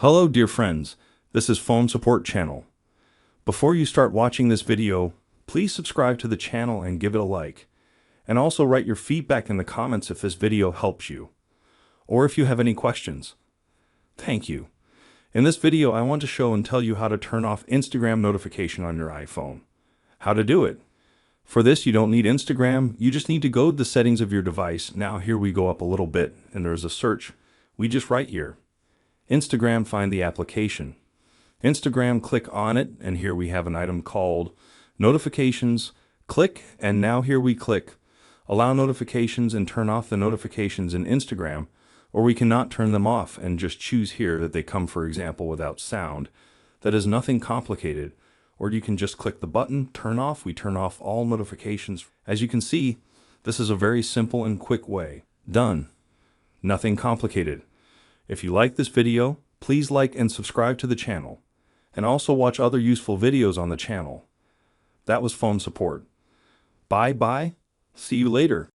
Hello dear friends, this is Phone Support Channel. Before you start watching this video, please subscribe to the channel and give it a like. And also write your feedback in the comments if this video helps you, or if you have any questions. Thank you. In this video I want to show and tell you how to turn off Instagram notification on your iPhone. How to do it. For this you don't need Instagram, you just need to go to the settings of your device. Now here we go up a little bit and there's a search. We just write here. Instagram, find the application. Instagram, click on it, and here we have an item called Notifications. Click, and now here we click Allow notifications and turn off the notifications in Instagram, or we cannot turn them off and just choose here that they come, for example, without sound. That is nothing complicated. Or you can just click the button, turn off. We turn off all notifications. As you can see, this is a very simple and quick way. Done. Nothing complicated. If you like this video, please like and subscribe to the channel, and also watch other useful videos on the channel. That was Phone Support. Bye bye. See you later.